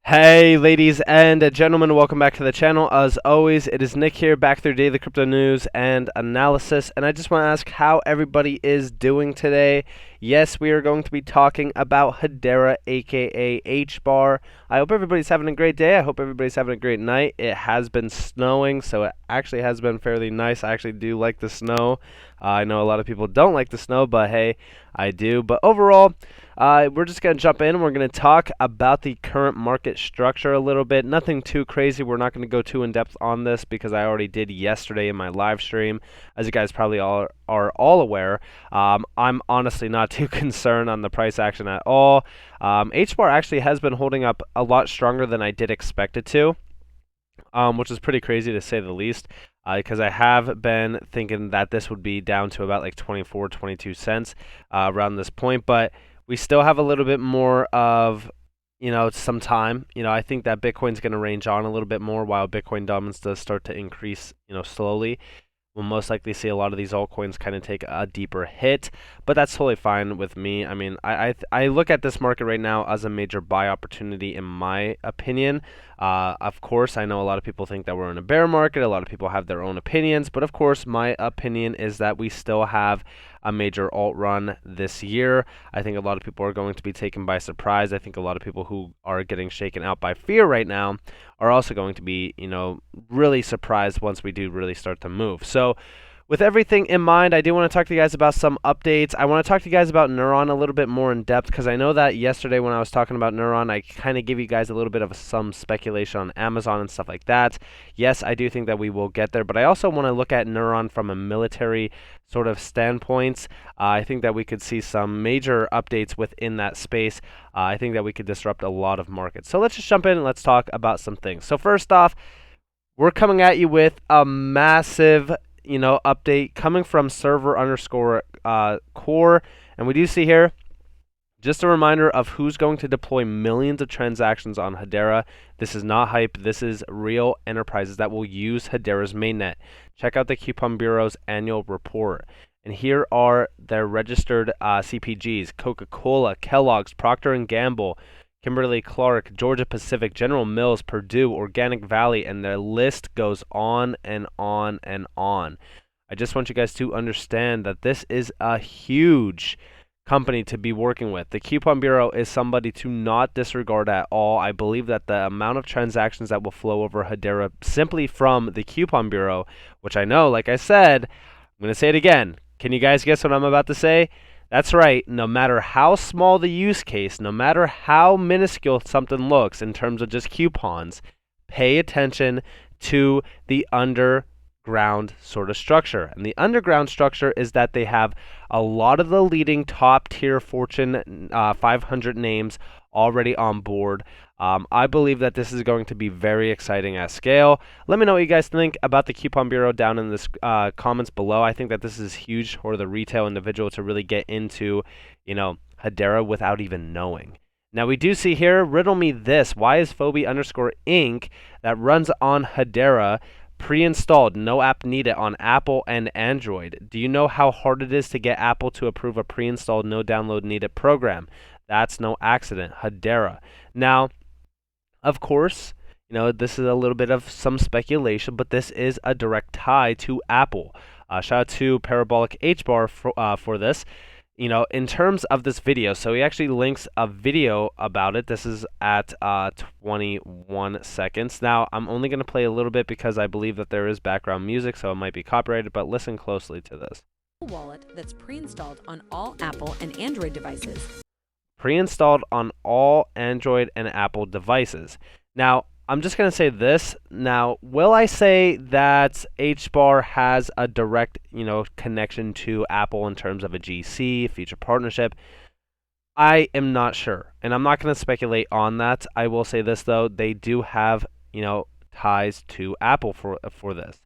Hey ladies and gentlemen, welcome back to the channel. As always, it is Nick here, back through daily crypto news and analysis, and I just want to ask how everybody is doing today. Yes, we are going to be talking about Hedera, aka Hbar. I hope everybody's having a great day. I hope everybody's having a great night. It has been snowing, so it actually has been fairly nice. I actually do like the snow. I know a lot of people don't like the snow, but hey, I do. But overall, we're just going to jump in and we're going to talk about the current market structure a little bit. Nothing too crazy. We're not going to go too in depth on this because I already did yesterday in my live stream. As you guys probably are all aware, I'm honestly not too concerned on the price action at all. Hbar actually has been holding up a lot stronger than I did expect it to. Which is pretty crazy to say the least, because I have been thinking that this would be down to about like 24, 22 cents around this point, but we still have a little bit more of, some time. I think that Bitcoin's going to range on a little bit more while Bitcoin dominance does start to increase, slowly. We'll most likely see a lot of these altcoins kind of take a deeper hit, but that's totally fine with me. I mean, I look at this market right now as a major buy opportunity in my opinion. Of course, I know a lot of people think that we're in a bear market. A lot of people have their own opinions, but of course, my opinion is that we still have a major alt run this year. I think a lot of people are going to be taken by surprise. I think a lot of people who are getting shaken out by fear right now are also going to be, really surprised once we do really start to move. So with everything in mind, I do want to talk to you guys about some updates. I want to talk to you guys about Neuron a little bit more in depth because I know that yesterday when I was talking about Neuron, I kind of gave you guys a little bit of some speculation on Amazon and stuff like that. Yes, I do think that we will get there, but I also want to look at Neuron from a military sort of standpoint. I think that we could see some major updates within that space. I think that we could disrupt a lot of markets. So let's just jump in and let's talk about some things. So first off, we're coming at you with a massive update coming from server underscore core. And we do see here just a reminder of who's going to deploy millions of transactions on Hedera. This is not hype. This is real enterprises that will use Hedera's mainnet. Check out the Coupon Bureau's annual report. And here are their registered CPGs: Coca-Cola, Kellogg's, Procter & Gamble, Kimberly-Clark, Georgia Pacific, General Mills, Purdue, Organic Valley, and the list goes on and on and on. I just want you guys to understand that this is a huge company to be working with. The Coupon Bureau is somebody to not disregard at all. I believe that the amount of transactions that will flow over Hedera simply from the Coupon Bureau, which I know, like I said, I'm going to say it again. Can you guys guess what I'm about to say? That's right, no matter how small the use case, no matter how minuscule something looks in terms of just coupons, pay attention to the underground sort of structure. And the underground structure is that they have a lot of the leading top tier Fortune 500 names already on board. I believe that this is going to be very exciting at scale. Let me know what you guys think about the Coupon Bureau down in the comments below. I think that this is huge for the retail individual to really get into, Hedera without even knowing. Now we do see here, riddle me this: why is Fobi underscore Inc. that runs on Hedera pre-installed, no app needed on Apple and Android? Do you know how hard it is to get Apple to approve a pre-installed, no download needed program? That's no accident. Hedera. Now, of course, this is a little bit of some speculation, but this is a direct tie to Apple. Shout out to Parabolic Hbar for this. In terms of this video, so he actually links a video about it. This is at 21 seconds. Now, I'm only going to play a little bit because I believe that there is background music, so it might be copyrighted, but listen closely to this. Wallet that's pre-installed on all Apple and Android devices. Pre-installed on all Android and Apple devices. Now, I'm just going to say this. Now, will I say that Hbar has a direct, connection to Apple in terms of a GC, future partnership? I am not sure, and I'm not going to speculate on that. I will say this, though. They do have, ties to Apple for this.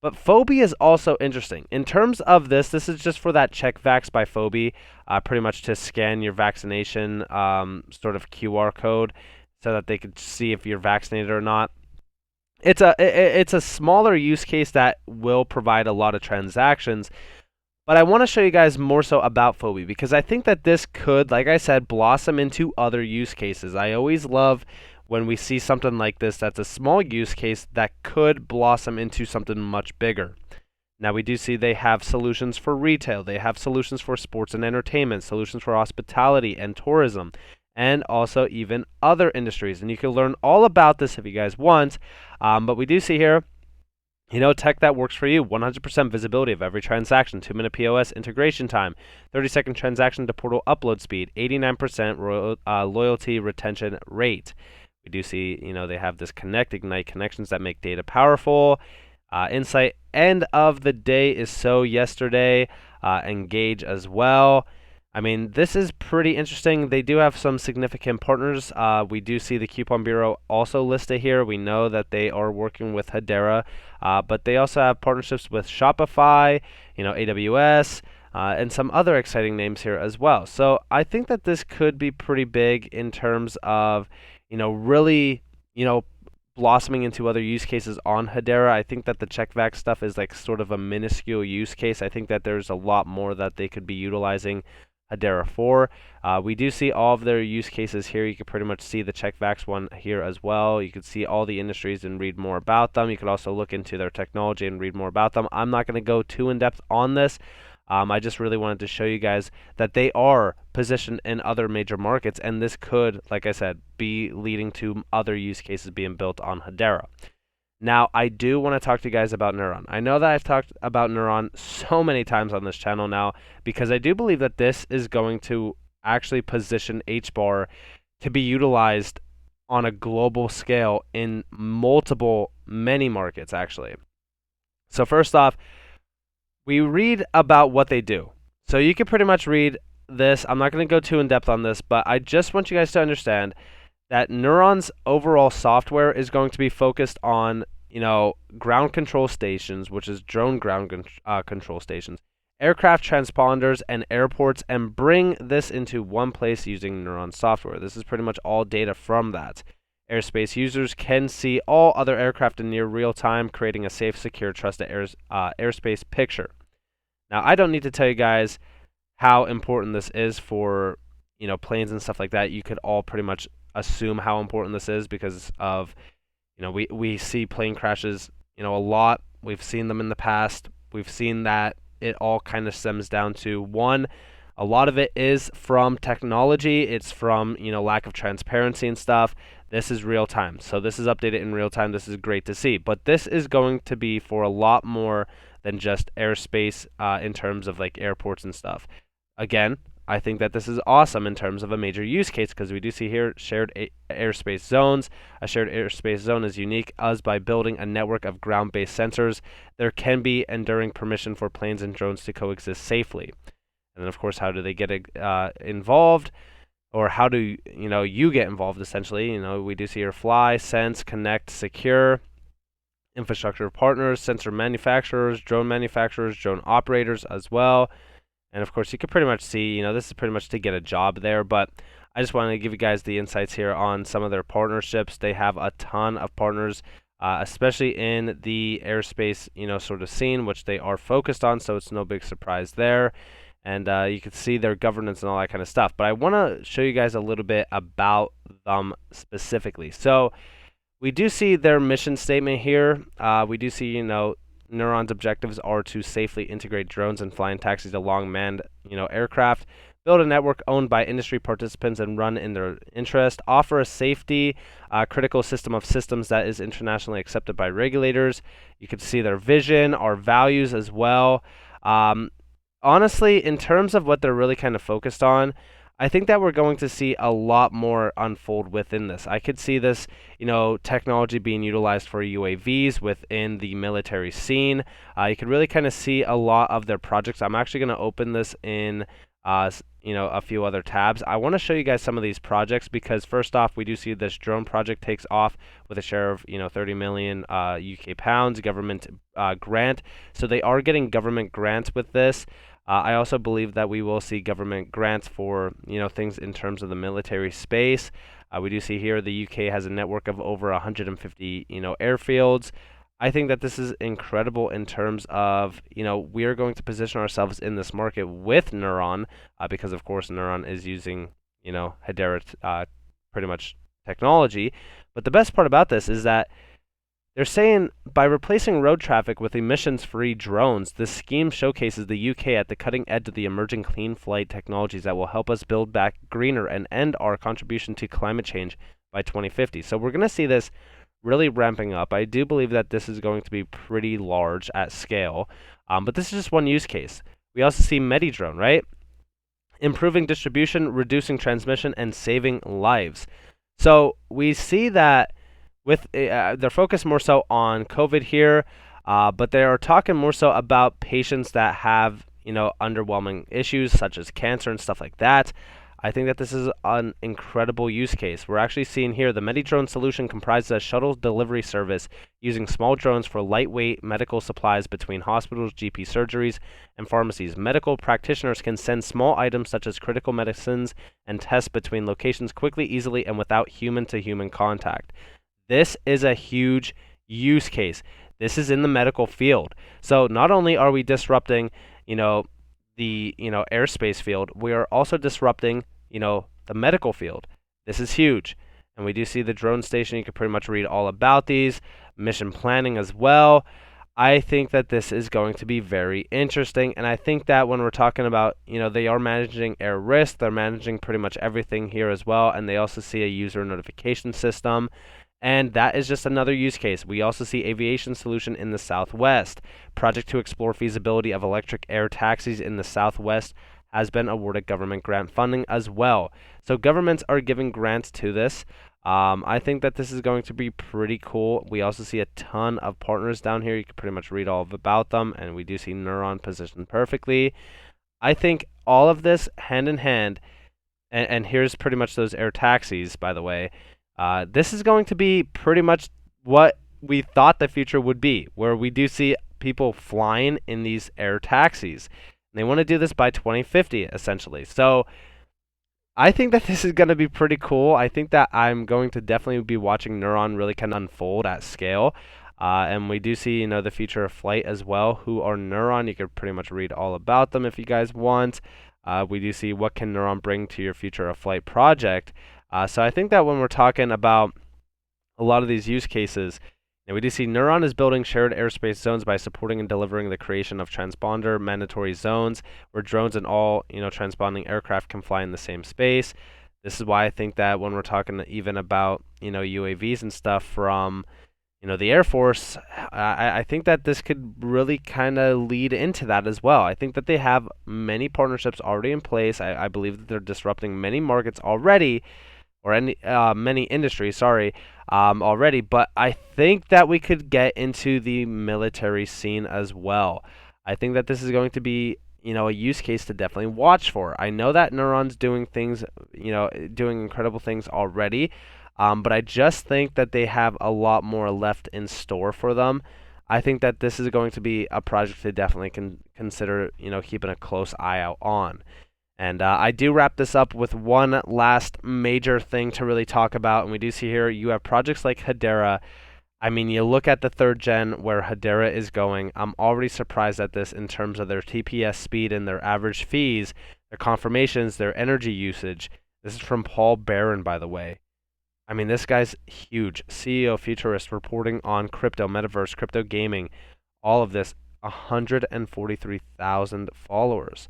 But Fobi is also interesting. In terms of this is just for that check vax by Fobi, pretty much to scan your vaccination sort of QR code so that they could see if you're vaccinated or not. It's a smaller use case that will provide a lot of transactions, but I want to show you guys more so about Fobi because I think that this could, like I said, blossom into other use cases. I always love when we see something like this that's a small use case that could blossom into something much bigger. Now, we do see they have solutions for retail, they have solutions for sports and entertainment, solutions for hospitality and tourism, and also even other industries. And you can learn all about this if you guys want. But we do see here, tech that works for you. 100% visibility of every transaction, 2-minute POS integration time, 30-second transaction to portal upload speed, 89% loyalty retention rate. We do see, they have this ignite connections that make data powerful. Insight end of the day is so yesterday. Engage as well. I mean, this is pretty interesting. They do have some significant partners. We do see the Coupon Bureau also listed here. We know that they are working with Hedera, but they also have partnerships with Shopify, AWS, and some other exciting names here as well. So I think that this could be pretty big in terms of, really, blossoming into other use cases on Hedera. I think that the checkback stuff is like sort of a minuscule use case. I think that there's a lot more that they could be utilizing Hedera for. We do see all of their use cases here. You can pretty much see the checkbacks one here as well. You can see all the industries and read more about them. You could also look into their technology and read more about them. I'm not going to go too in depth on this. I just really wanted to show you guys that they are positioned in other major markets, and this could, like I said, be leading to other use cases being built on Hedera. Now, I do want to talk to you guys about Neuron. I know that I've talked about Neuron so many times on this channel now because I do believe that this is going to actually position Hbar to be utilized on a global scale in many markets, actually. So first off, we read about what they do. So you can pretty much read this. I'm not going to go too in depth on this, but I just want you guys to understand that Neuron's overall software is going to be focused on, ground control stations, which is drone ground control stations, aircraft transponders, and airports, and bring this into one place using Neuron software. This is pretty much all data from that. Airspace users can see all other aircraft in near real time, creating a safe, secure, trusted airspace picture. Now, I don't need to tell you guys how important this is for, planes and stuff like that. You could all pretty much assume how important this is because of, we see plane crashes, a lot. We've seen them in the past. We've seen that it all kind of stems down to one. A lot of it is from technology. It's from, lack of transparency and stuff. This is real time. So this is updated in real time. This is great to see. But this is going to be for a lot more than just airspace in terms of like airports and stuff. Again, I think that this is awesome in terms of a major use case because we do see here shared airspace zones. A shared airspace zone is unique as by building a network of ground-based sensors. There can be enduring permission for planes and drones to coexist safely. And then, of course, how do they get involved? Or how do you get involved, essentially? We do see here fly, sense, connect, secure, infrastructure partners, sensor manufacturers, drone operators as well. And of course, you can pretty much see, this is pretty much to get a job there. But I just wanted to give you guys the insights here on some of their partnerships. They have a ton of partners, especially in the airspace, sort of scene, which they are focused on. So it's no big surprise there. And you can see their governance and all that kind of stuff. But I want to show you guys a little bit about them specifically. So we do see their mission statement here. We do see, Neuron's objectives are to safely integrate drones and flying taxis along manned, aircraft, build a network owned by industry participants and run in their interest, offer a safety, critical system of systems that is internationally accepted by regulators. You can see their vision, our values as well. Honestly, in terms of what they're really kind of focused on, I think that we're going to see a lot more unfold within this. I could see this, technology being utilized for UAVs within the military scene. You could really kind of see a lot of their projects. I'm actually going to open this in, a few other tabs. I want to show you guys some of these projects because first off, we do see this drone project takes off with a share of, 30 million UK pounds government grant. So they are getting government grants with this. I also believe that we will see government grants for, things in terms of the military space. We do see here the UK has a network of over 150, airfields. I think that this is incredible in terms of, we are going to position ourselves in this market with Neuron because, of course, Neuron is using, Hedera pretty much technology. But the best part about this is that they're saying by replacing road traffic with emissions-free drones, this scheme showcases the UK at the cutting edge of the emerging clean flight technologies that will help us build back greener and end our contribution to climate change by 2050. So we're going to see this really ramping up. I do believe that this is going to be pretty large at scale, but this is just one use case. We also see MediDrone, right? Improving distribution, reducing transmission, and saving lives. So we see that with they're focused more so on COVID here, but they are talking more so about patients that have underwhelming issues such as cancer and stuff like that. I think that this is an incredible use case. We're actually seeing here the MediDrone solution comprises a shuttle delivery service using small drones for lightweight medical supplies between hospitals, GP surgeries, and pharmacies. Medical practitioners can send small items such as critical medicines and tests between locations quickly, easily, and without human-to-human contact. This is a huge use case. This is in the medical field. So not only are we disrupting, the airspace field, we are also disrupting, the medical field. This is huge. And we do see the drone station. You can pretty much read all about these. Mission planning as well. I think that this is going to be very interesting. And I think that when we're talking about, they are managing air risk, they're managing pretty much everything here as well. And they also see a user notification system. And that is just another use case. We also see aviation solution in the Southwest. Project to explore feasibility of electric air taxis in the Southwest has been awarded government grant funding as well. So governments are giving grants to this. I think that this is going to be pretty cool. We also see a ton of partners down here. You can pretty much read all about them. And we do see Neuron positioned perfectly. I think all of this hand in hand, and here's pretty much those air taxis, by the way. This is going to be pretty much what we thought the future would be, where we do see people flying in these air taxis. And they want to do this by 2050, essentially. So I think that this is going to be pretty cool. I think that I'm going to definitely be watching Neuron really kind of unfold at scale. And we do see, the future of flight as well. Who are Neuron? You can pretty much read all about them if you guys want. We do see what can Neuron bring to your future of flight project. So I think that when we're talking about a lot of these use cases, we do see Neuron is building shared airspace zones by supporting and delivering the creation of transponder mandatory zones where drones and all transponding aircraft can fly in the same space. This is why I think that when we're talking even about UAVs and stuff from the Air Force, I think that this could really kind of lead into that as well. I think that they have many partnerships already in place. I believe that they're disrupting many markets already, or many industries, already. But I think that we could get into the military scene as well. I think that this is going to be, a use case to definitely watch for. I know that Neuron's doing things, doing incredible things already. But I just think that they have a lot more left in store for them. I think that this is going to be a project to definitely consider, keeping a close eye out on. And I do wrap this up with one last major thing to really talk about. And we do see here you have projects like Hedera. I mean, you look at the 3rd gen where Hedera is going. I'm already surprised at this in terms of their TPS speed and their average fees, their confirmations, their energy usage. This is from Paul Barron, by the way. I mean, this guy's huge. CEO Futurist reporting on crypto, metaverse, crypto gaming, all of this, 143,000 followers.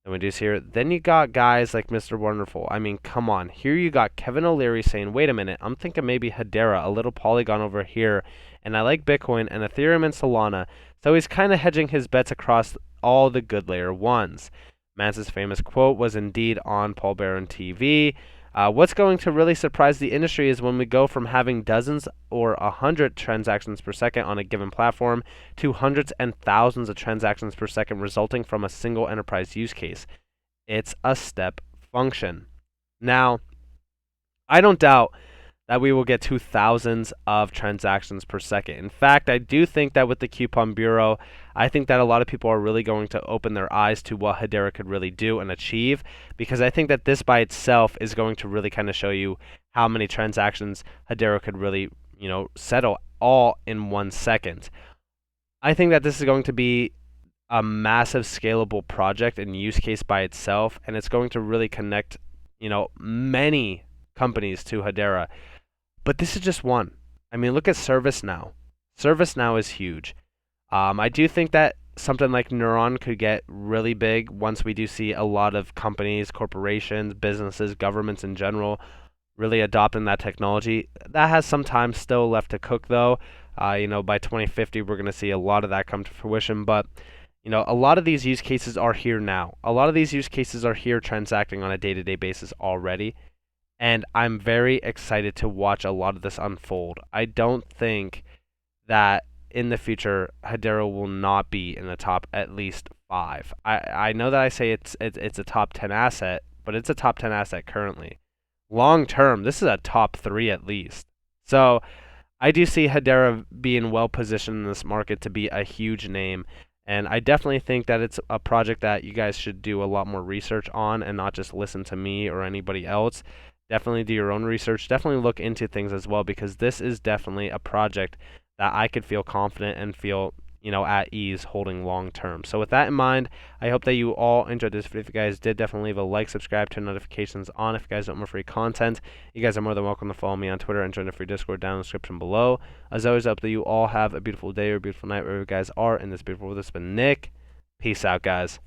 And we do see here. Then you got guys like Mr. Wonderful. I mean, come on. Here you got Kevin O'Leary saying, wait a minute, I'm thinking maybe Hedera, a little Polygon over here. And I like Bitcoin and Ethereum and Solana. So he's kind of hedging his bets across all the good layer ones. Mance's famous quote was indeed on Paul Barron TV. What's going to really surprise the industry is when we go from having dozens or 100 transactions per second on a given platform to hundreds and thousands of transactions per second resulting from a single enterprise use case. It's a step function. Now, I don't doubt that we will get to thousands of transactions per second. In fact, I do think that with the Coupon Bureau, I think that a lot of people are really going to open their eyes to what Hedera could really do and achieve, because I think that this by itself is going to really kind of show you how many transactions Hedera could really, settle all in 1 second. I think that this is going to be a massive scalable project and use case by itself, and it's going to really connect, many companies to Hedera. But this is just one. I mean, look at ServiceNow. ServiceNow is huge. I do think that something like Neuron could get really big once we do see a lot of companies, corporations, businesses, governments in general really adopting that technology. That has some time still left to cook, though. By 2050, we're going to see a lot of that come to fruition. But, a lot of these use cases are here now. A lot of these use cases are here transacting on a day to day basis already. And I'm very excited to watch a lot of this unfold. I don't think that in the future, Hedera will not be in the top at least 5. I know that I say it's a top 10 asset, but it's a top 10 asset currently. Long term, this is a top 3 at least. So I do see Hedera being well positioned in this market to be a huge name. And I definitely think that it's a project that you guys should do a lot more research on and not just listen to me or anybody else. Definitely do your own research. Definitely look into things as well, because this is definitely a project that I could feel confident and feel, at ease holding long term. So with that in mind, I hope that you all enjoyed this video. If you guys did, definitely leave a like, subscribe, turn notifications on. If you guys want more free content, you guys are more than welcome to follow me on Twitter and join the free Discord down in the description below. As always, I hope that you all have a beautiful day or a beautiful night wherever you guys are in this beautiful world. This has been Nick. Peace out, guys.